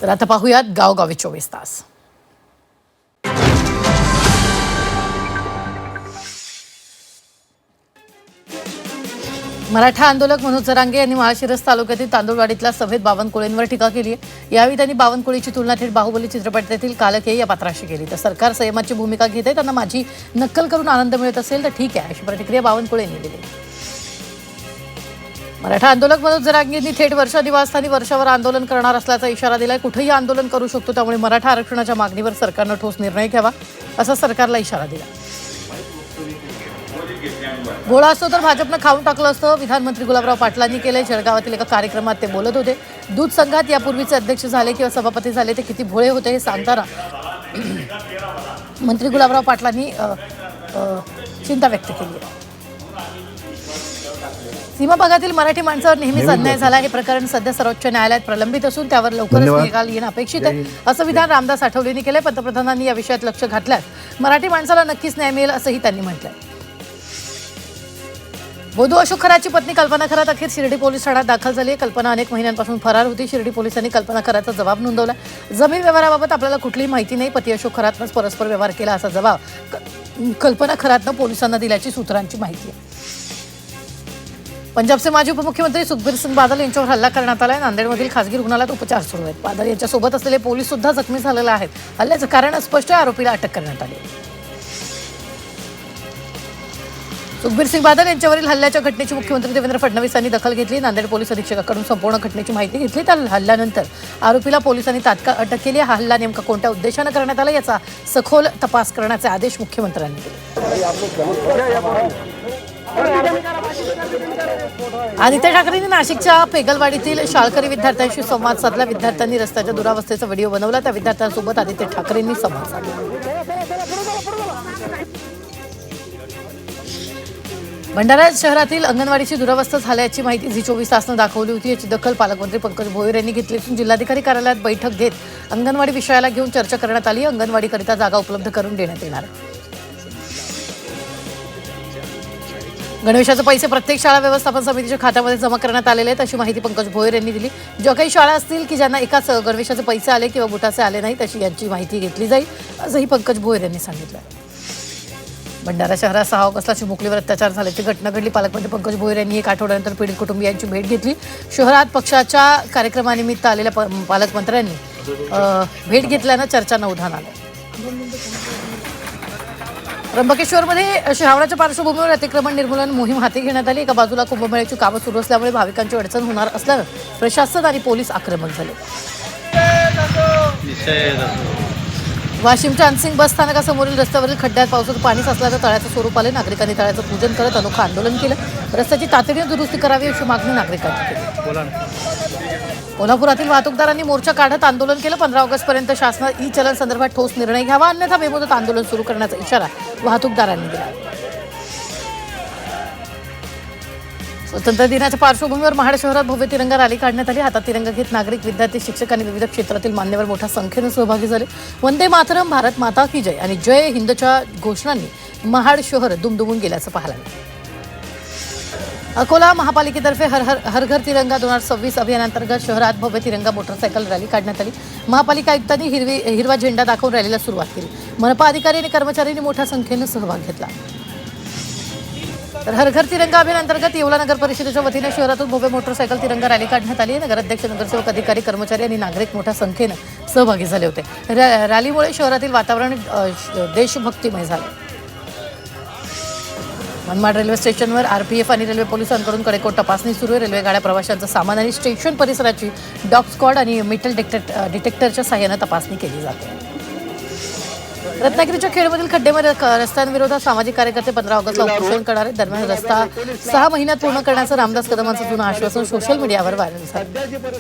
तर आता पाहूयात गावगावी 24 तास. मराठा आंदोलक मनोज जरांगे यांनी माळशिरस तालुक्यातील तांदूळवाडीतल्या सभेत बावनकुळेंवर टीका केली आहे. यावेळी त्यांनी बावनकुळेची तुलना थेट बाहुबली चित्रपटातील कालकेय या पात्राशी केली. तर सरकार संयमाची भूमिका घेते, त्यांना माझी नक्कल करून आनंद मिळत असेल तर ठीक आहे, अशी प्रतिक्रिया बावनकुळेंनी दिली. मराठा आंदोलक मनोज जरांगे यांनी थेट वर्षा निवासस्थानी वर्षावर आंदोलन करणार असल्याचा इशारा दिलाय. कुठेही आंदोलन करू शकतो, त्यामुळे मराठा आरक्षणाच्या मागणीवर सरकारनं ठोस निर्णय घ्यावा असा सरकारला इशारा दिला. गोळा असतो तर भाजपनं खाऊन टाकलं असतं, विधानमंत्री गुलाबराव पाटलांनी केलंय. जळगावातील एका कार्यक्रमात ते बोलत होते. दूध संघात यापूर्वीचे अध्यक्ष झाले किंवा सभापती झाले ते किती भोळे होते हे सांगताना मंत्री गुलाबराव पाटलांनी चिंता व्यक्त केली आहे. सीमा भागातील मराठी माणसावर नेहमीच अन्याय झाला. हे प्रकरण सध्या सर्वोच्च न्यायालयात प्रलंबित असून त्यावर लवकरच निकाल येणं अपेक्षित आहे, असं विधान रामदास आठवलेंनी केलंय. पंतप्रधानांनी या विषयात लक्ष घातल्यास मराठी माणसाला नक्कीच न्याय मिळेल असंही त्यांनी म्हटलंय. बोधू अशोक खराची पत्नी कल्पना खरात अखेर शिर्डी पोलीस ठाण्यात दाखल झाली आहे. कल्पना अनेक महिन्यांपासून फरार होती. शिर्डी पोलिसांनी कल्पना खरातचा जबाब नोंदवला. जमीन व्यवहाराबाबत आपल्याला कुठलीही माहिती नाही, पती अशोक खरातनंच परस्पर व्यवहार केला असा जबाब कल्पना खरातनं पोलिसांना दिल्याची सूत्रांची माहिती आहे. पंजाबचे माजी उपमुख्यमंत्री सुखबीर सिंग बादल यांच्यावर हल्ला करण्यात आला आहे. नांदेडमधील खासगी रुग्णालयात उपचार सुरू आहेत. बादल यांच्यासोबत असलेले पोलीस सुद्धा जखमी झालेले आहेत. हल्ल्याचं कारण अस्पष्ट, आरोपीला अटक करण्यात आली. सुखबीर सिंग बादल यांच्यावरील हल्ल्याच्या घटनेची मुख्यमंत्री देवेंद्र फडणवीस यांनी दखल घेतली. नांदेड पोलीस अधीक्षकाकडून संपूर्ण घटनेची माहिती घेतली. त्या हल्ल्यानंतर आरोपीला पोलिसांनी तात्काळ अटक केली. हा हल्ला नेमका कोणत्या उद्देशानं करण्यात आला याचा सखोल तपास करण्याचे आदेश मुख्यमंत्र्यांनी दिले. आदित्य ठाकरेंनी नाशिकच्या पेगलवाडीतील शाळकरी विद्यार्थ्यांशी संवाद साधला. विद्यार्थ्यांनी रस्त्याच्या दुरावस्थेचा व्हिडिओ बनवला. त्या विद्यार्थ्यांसोबत आदित्य ठाकरेंनी संवाद साधला. भंडारा शहरातील अंगणवाडीची दुरावस्था झाल्याची माहिती झी 24 तासनं दाखवली होती. याची दखल पालकमंत्री पंकज भोयर यांनी घेतली असून जिल्हाधिकारी कार्यालयात बैठक घेत अंगणवाडी विषयाला घेऊन चर्चा करण्यात आली. अंगणवाडीकरिता जागा उपलब्ध करून देण्यात येणार. गणवेशाचे पैसे प्रत्येक शाळा व्यवस्थापन समितीच्या खात्यामध्ये जमा करण्यात आलेले आहेत, अशी माहिती पंकज भोयर यांनी दिली. ज्या काही शाळा असतील की ज्यांना एकाच गणवेशाचे पैसे आले किंवा बुटाचे आले नाही तशी यांची माहिती घेतली जाईल, असंही पंकज भोयर यांनी सांगितलं. भंडारा शहरात 6 ऑगस्टला चिमुकलीवर अत्याचार झाल्याची घटना घडली. पालकमंत्री पंकज भोयर यांनी 1 आठवड्यानंतर पीडित कुटुंबियांची भेट घेतली. शहरात पक्षाच्या कार्यक्रमानिमित्त आलेल्या पालकमंत्र्यांनी भेट घेतल्यानं चर्चांना उधाण आलं. त्र्यंबकेश्वरमध्ये श्रावणाच्या पार्श्वभूमीवर अतिक्रमण निर्मूलन मोहीम हाती घेण्यात आली. एका बाजूला कुंभमेळ्याची कामं सुरू असल्यामुळे भाविकांची अडचण होणार असल्यानं प्रशासन आणि पोलीस आक्रमक झाले. वाशिमच्या अनसिंग बस स्थानकासमोरील रस्त्यावरील खड्ड्यात पावसाचं पाणी साचल्याचं तळ्याचं स्वरूप आले. नागरिकांनी तळ्याचं पूजन करत अनोखं आंदोलन केलं. रस्त्याची तातडीने दुरुस्ती करावी अशी मागणी नागरिकांनी केली. कोल्हापुरातील वाहतूकदारांनी मोर्चा काढत आंदोलन केलं. 15 ऑगस्टपर्यंत शासनानं ई-चलन संदर्भात ठोस निर्णय घ्यावा, अन्यथा बेमुदत आंदोलन सुरू करण्याचा इशारा वाहतूकदारांनी दिला. स्वातंत्र्य दिनाच्या पार्श्वभूमीवर महाड शहरात भव्य तिरंगा रॅली काढण्यात आली. हातात तिरंगा घेत नागरिक, विद्यार्थी, शिक्षक आणि विविध क्षेत्रातील मान्यवर मोठ्या संख्येने सहभागी झाले. वंदे मातरम, भारत माता की जय आणि जय हिंदच्या घोषणांनी महाड शहर दुमदुमून गेल्याचं पाहायला मिळालं. अकोला महापालिकेतर्फे हर घर तिरंगा 2026 अभियानांतर्गत शहरात भव्य तिरंगा मोटरसायकल रॅली काढण्यात आली. महापालिका आयुक्तांनी हिरवा झेंडा दाखवून रॅलीला सुरुवात केली. मनपा अधिकारी आणि कर्मचाऱ्यांनी मोठ्या संख्येनं सहभाग घेतला. तर हर घर तिरंगा अभियानांतर्गत येवला नगर परिषदेच्या वतीने शहरातून भव्य मोटरसायकल तिरंगा रॅली काढण्यात आली. नगराध्यक्ष, नगरसेवक, अधिकारी, कर्मचारी आणि नागरिक मोठ्या संख्येनं सहभागी झाले होते. रॅलीमुळे शहरातील वातावरण देशभक्तिमय झालं. मनमाड रेल्वे स्टेशनवर आरपीएफ आणि रेल्वे पोलिसांकडून कडेकोट तपासणी सुरू आहे. रेल्वे गाड्या, प्रवाशांचं सामान आणि स्टेशन परिसराची डॉग स्क्वॉड आणि मेटल डिटेक्टरच्या सहाय्यानं तपासणी केली जाते. रत्नागिरीच्या खेडमधील खड्डेमध्ये रस्त्यांविरोधात सामाजिक कार्यकर्ते 15 ऑगस्टला उपोषण करणार आहेत. दरम्यान रस्ता 6 महिन्यात पूर्ण करण्याचं रामदास कदमांचं जुनं आश्वासन सोशल मीडियावर व्हायरल झालं.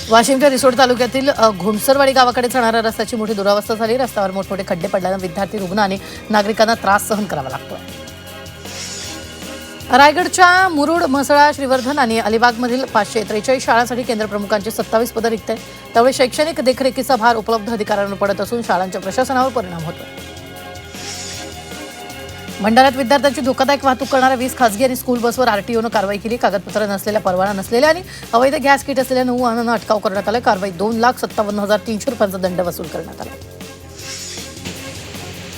वाशिमच्या रिसोड तालुक्यातील घोणसरवाडी गावाकडे जाणाऱ्या रस्त्याची मोठी दुरावस्था झाली. रस्त्यावर मोठमोठे खड्डे पडल्यानं विद्यार्थी, रुग्ण आणि नागरिकांना त्रास सहन करावा लागतो. रायगडच्या मुरुड, म्हसळा, श्रीवर्धन आणि अलिबागमधील 543 शाळांसाठी केंद्र प्रमुखांची 27 पदं रिक्त आहेत. त्यामुळे शैक्षणिक देखरेखीचा भार उपलब्ध अधिकाऱ्यांवर पडत असून शाळांच्या प्रशासनावर परिणाम होतो. भंडाऱ्यात विद्यार्थ्यांची धोकादायक वाहतूक करणाऱ्या 20 खासगी आणि स्कूल बसवर आरटीओनं कारवाई केली. कागदपत्र नसलेल्या, परवाना नसलेल्या आणि अवैध गॅस किट असलेल्या 9 वाहनांना अटकाव करण्यात आला. कारवाईत 2,57,300 रुपयांचा दंड वसूल करण्यात आला.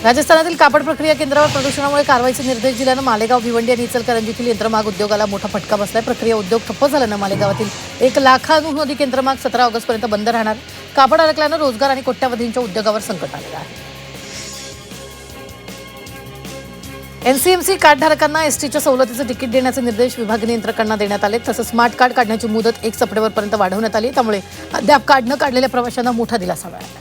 राजस्थानातील कापड प्रक्रिया केंद्रावर प्रदूषणामुळे कारवाईचे निर्देश दिल्यानं मालेगाव, भिवंडी आणि इचलकरंजीतील यंत्रमाग उद्योगाला मोठा फटका बसलाय. प्रक्रिया उद्योग ठप्प झाल्यानं मालेगावातील 1 लाखांहून अधिक यंत्रमाग 17 ऑगस्टपर्यंत बंद राहणार. कापड अडकल्यानं रोजगार आणि कोट्यावधींच्या उद्योगावर संकट आलेलं आहे. एनसीएमसी कार्डधारकांना एसटीच्या सवलतीचं तिकीट देण्याचे निर्देश विभागीय नियंत्रकांना देण्यात आले. तसंच स्मार्ट कार्ड काढण्याची मुदत 1 सप्टेंबरपर्यंत वाढवण्यात आली. त्यामुळे अद्याप कार्ड न काढलेल्या प्रवाशांना मोठा दिलासा मिळाला.